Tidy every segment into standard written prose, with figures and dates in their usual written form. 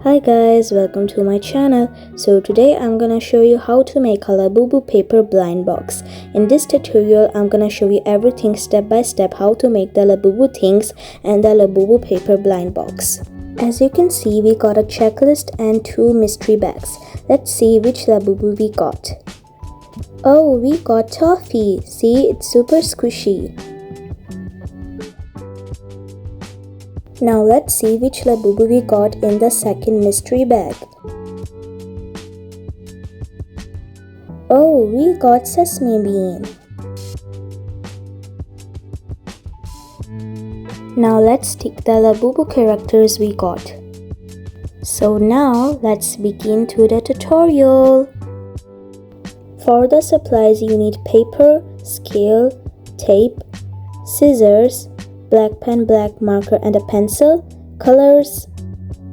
Hi guys, welcome to my channel. So today I'm gonna show you how to make a Labubu paper blind box. In this tutorial, I'm gonna show you everything step by step how to make the Labubu things and the Labubu paper blind box. As you can see, we got a checklist and 2 mystery bags. Let's see which Labubu we got. Oh, we got toffee. See, it's super squishy. Now let's see which Labubu we got in the second mystery bag. Oh, we got sesame bean. Now let's tick the Labubu characters we got. So now let's begin to the tutorial. For the supplies you need paper, scale, tape, scissors, black pen, black marker and a pencil, colors,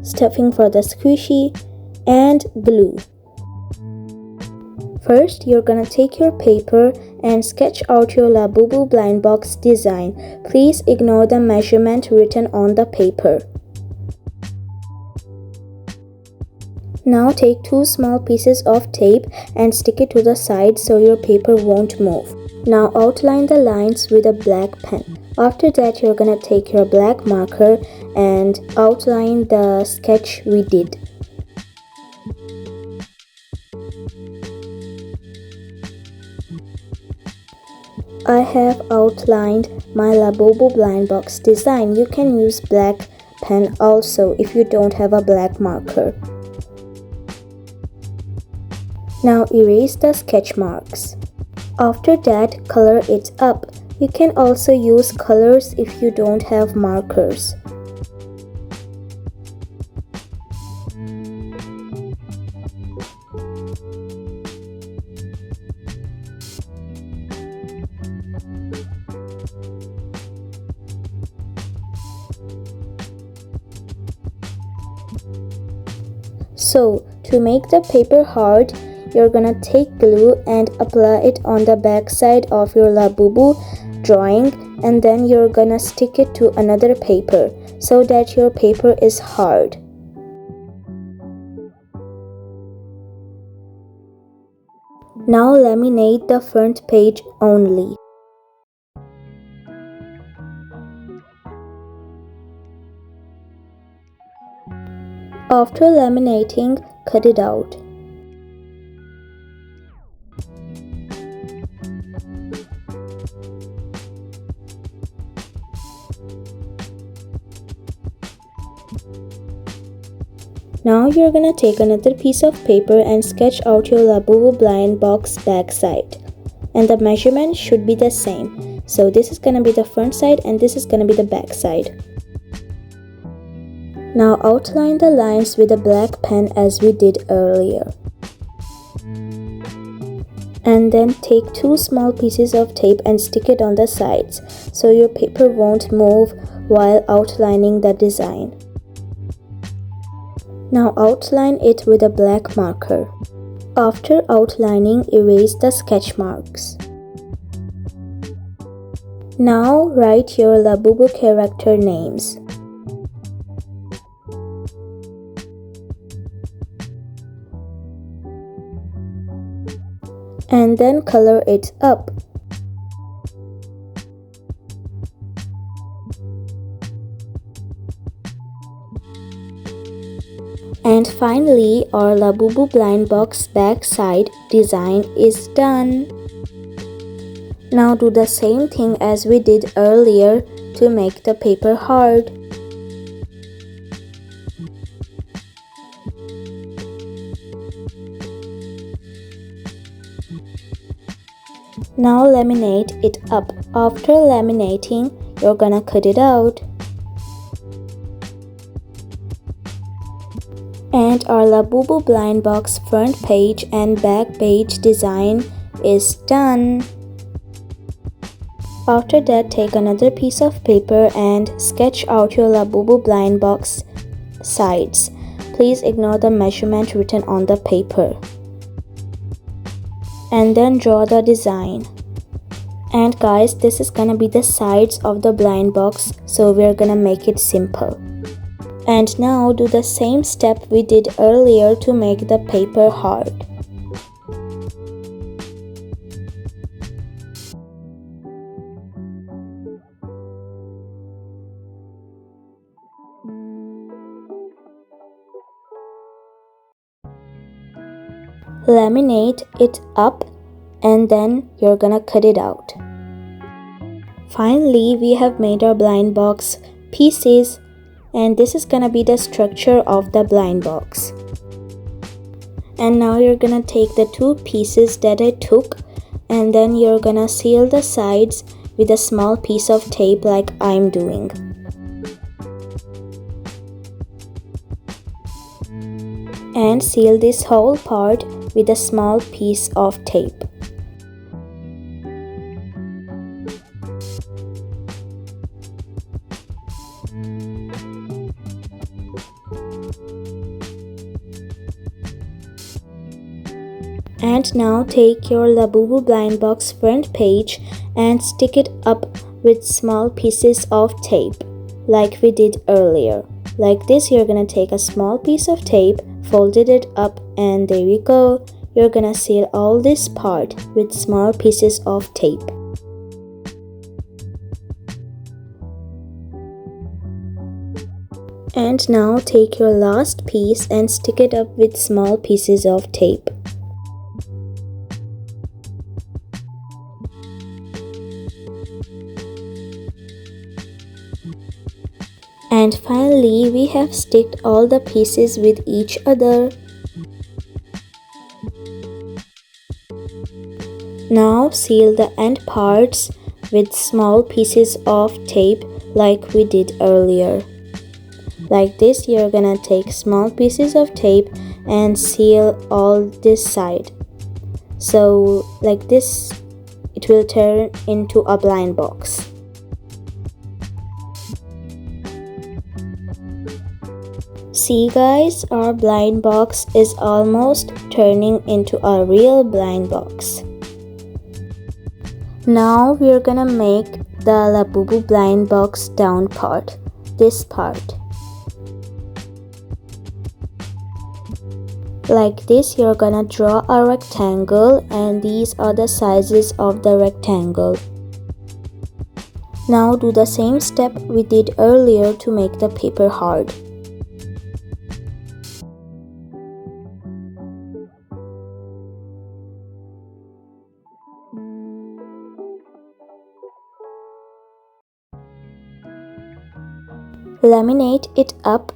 stuffing for the squishy, and glue. First, you're gonna take your paper and sketch out your Labubu blind box design. Please ignore the measurement written on the paper. Now take 2 small pieces of tape and stick it to the side so your paper won't move. Now outline the lines with a black pen. After that, you're gonna take your black marker and outline the sketch we did. I have outlined my Labubu blind box design. You can use black pen also if you don't have a black marker. Now erase the sketch marks. After that, color it up. You can also use colors if you don't have markers. So, to make the paper hard, you're gonna take glue and apply it on the back side of your Labubu drawing, and then you're gonna stick it to another paper so that your paper is hard. Now laminate the front page only. After laminating, cut it out. Now you're gonna take another piece of paper and sketch out your Labubu blind box back side. And the measurement should be the same. So this is gonna be the front side and this is gonna be the back side. Now outline the lines with a black pen as we did earlier. And then take 2 small pieces of tape and stick it on the sides so your paper won't move while outlining the design. Now outline it with a black marker. After outlining, erase the sketch marks. Now write your Labubu character names. And then color it up. And finally, our Labubu blind box back side design is done. Now do the same thing as we did earlier to make the paper hard. Now laminate it up. After laminating, you're gonna cut it out. And our Labubu blind box front page and back page design is done. After that, take another piece of paper and sketch out your Labubu blind box sides. Please ignore the measurement written on the paper. And then draw the design. And guys, this is gonna be the sides of the blind box, so we're gonna make it simple. And now do the same step we did earlier to make the paper hard. Laminate it up and then you're gonna cut it out. Finally, we have made our blind box pieces, and this is gonna be the structure of the blind box. And now you're gonna take the two pieces that I took and then you're gonna seal the sides with a small piece of tape like I'm doing. And seal this whole part with a small piece of tape. And now take your Labubu blind box front page and stick it up with small pieces of tape like we did earlier. Like this, you're gonna take a small piece of tape, folded it up, and there you go. You're gonna seal all this part with small pieces of tape. And now take your last piece and stick it up with small pieces of tape. And finally, we have sticked all the pieces with each other. Now seal the end parts with small pieces of tape like we did earlier. Like this, you're gonna take small pieces of tape and seal all this side. So like this, it will turn into a blind box. See guys, our blind box is almost turning into a real blind box. Now we're gonna make the Labubu blind box down part, this part. Like this, you're gonna draw a rectangle and these are the sizes of the rectangle. Now do the same step we did earlier to make the paper hard. Laminate it up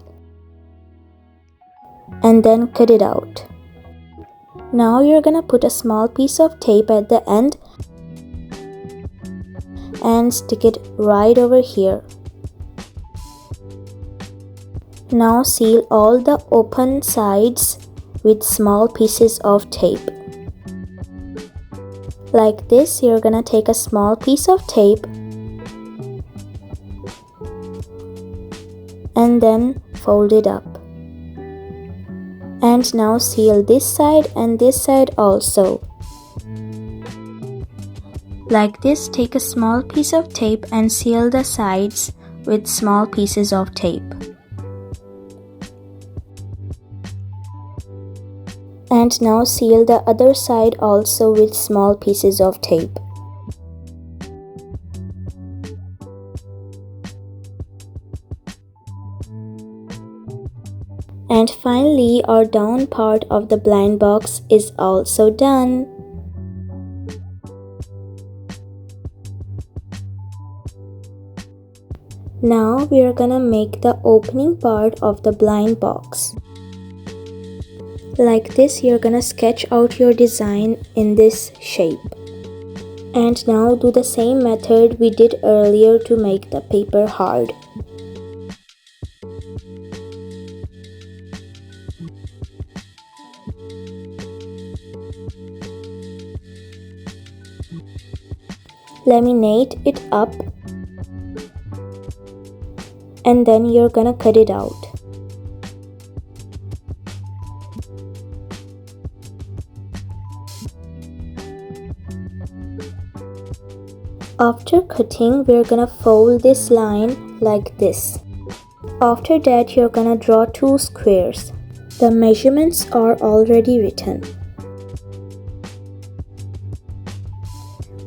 and then cut it out. Now you're gonna put a small piece of tape at the end and stick it right over here. Now seal all the open sides with small pieces of tape. Like this, you're gonna take a small piece of tape and then fold it up. And now seal this side and this side also. Like this, take a small piece of tape and seal the sides with small pieces of tape. And now seal the other side also with small pieces of tape. And finally, our down part of the blind box is also done. Now we are gonna make the opening part of the blind box. Like this, you're gonna sketch out your design in this shape. And now do the same method we did earlier to make the paper hard. Laminate it up and then you're gonna cut it out. After cutting, we're gonna fold this line like this. After that, you're gonna draw 2 squares. The measurements are already written.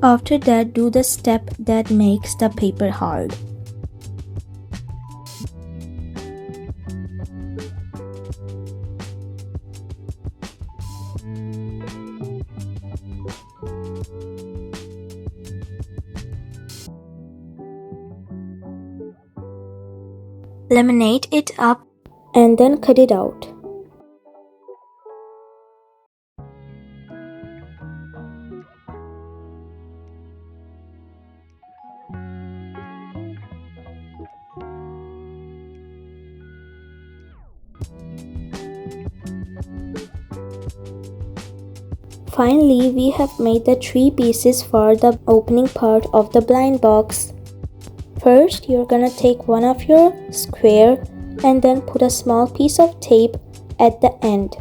After that, do the step that makes the paper hard. Laminate it up and then cut it out. Finally, we have made the 3 pieces for the opening part of the blind box. First, you're gonna take one of your square and then put a small piece of tape at the end.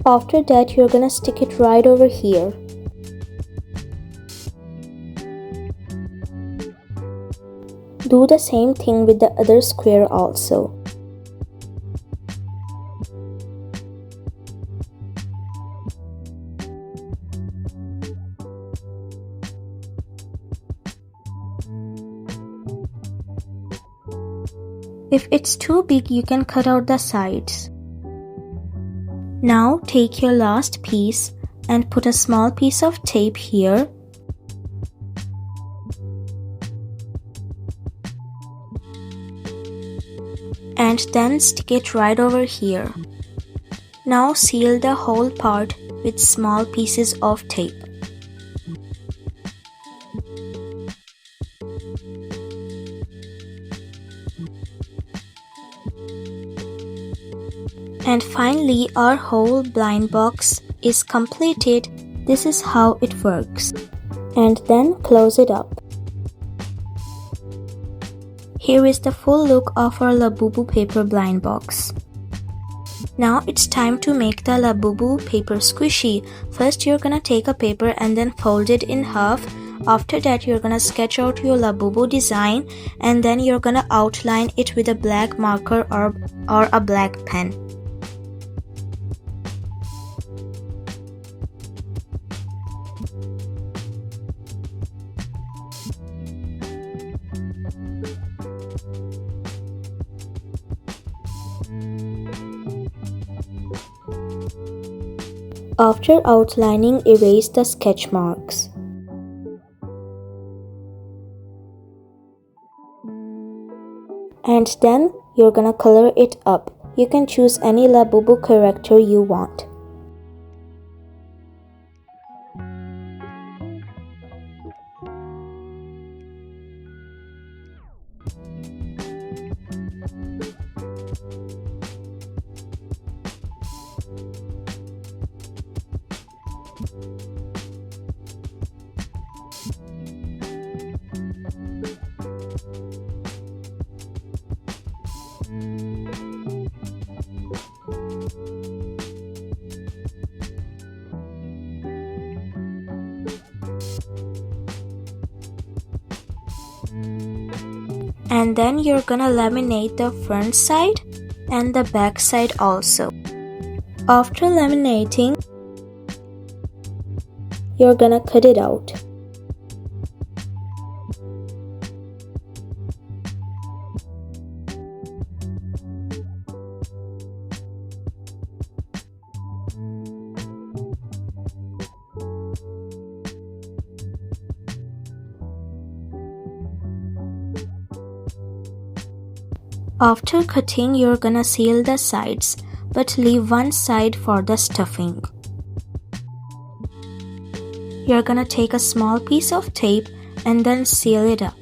After that, you're gonna stick it right over here. Do the same thing with the other square also. If it's too big, you can cut out the sides. Now take your last piece and put a small piece of tape here. And then stick it right over here. Now seal the whole part with small pieces of tape. And finally, our whole blind box is completed. This is how it works. And then close it up. Here is the full look of our Labubu paper blind box. Now it's time to make the Labubu paper squishy. First, you're gonna take a paper and then fold it in half. After that, you're gonna sketch out your Labubu design and then you're gonna outline it with a black marker or a black pen. After outlining, erase the sketch marks. And then you're gonna color it up. You can choose any Labubu character you want. And then you're gonna laminate the front side and the back side also. After laminating, you're gonna cut it out. After cutting, you're gonna seal the sides, but leave one side for the stuffing. You're gonna take a small piece of tape and then seal it up.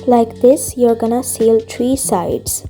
Like this, you're gonna seal 3 sides.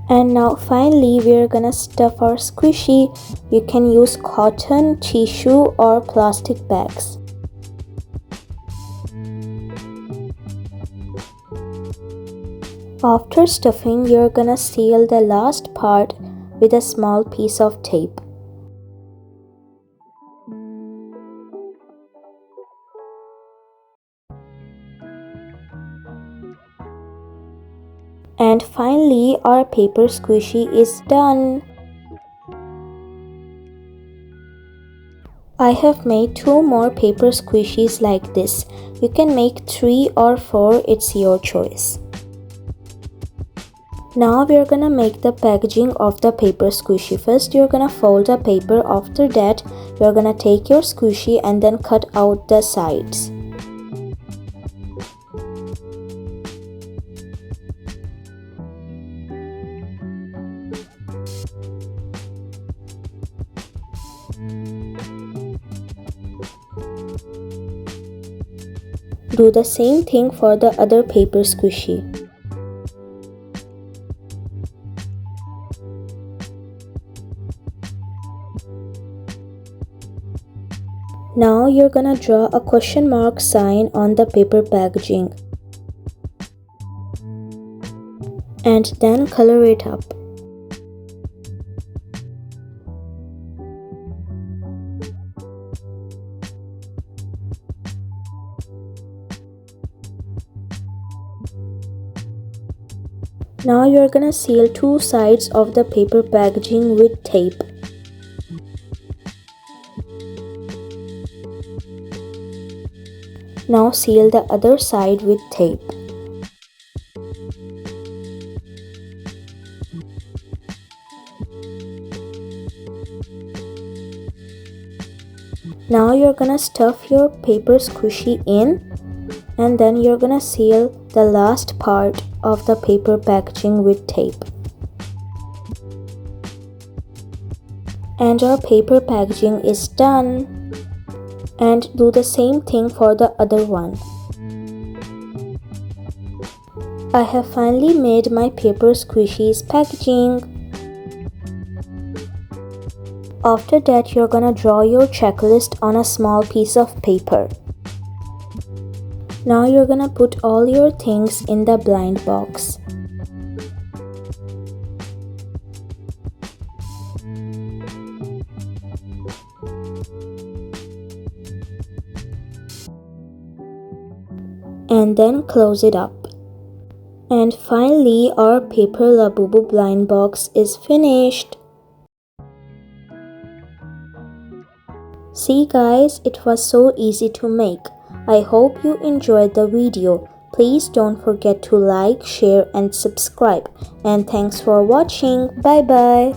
And now finally we're gonna stuff our squishy. You can use cotton, tissue or plastic bags. After stuffing, you're gonna seal the last part with a small piece of tape. And finally, our paper squishy is done. I have made 2 more paper squishies like this. You can make 3 or 4, it's your choice. Now we're gonna make the packaging of the paper squishy. First you're gonna fold the paper. After that you're gonna take your squishy and then cut out the sides. Do the same thing for the other paper squishy. Now you're gonna draw a question mark sign on the paper packaging and then color it up. Now you're gonna seal 2 sides of the paper packaging with tape. Now seal the other side with tape. Now you're gonna stuff your paper squishy in and then you're gonna seal the last part of the paper packaging with tape. And our paper packaging is done. And do the same thing for the other one. I have finally made my paper squishies packaging. After that you're gonna draw your checklist on a small piece of paper. Now you're gonna put all your things in the blind box. And then close it up. And finally our paper Labubu blind box is finished. See guys, it was so easy to make. I hope you enjoyed the video. Please don't forget to like, share and subscribe. And thanks for watching. Bye bye.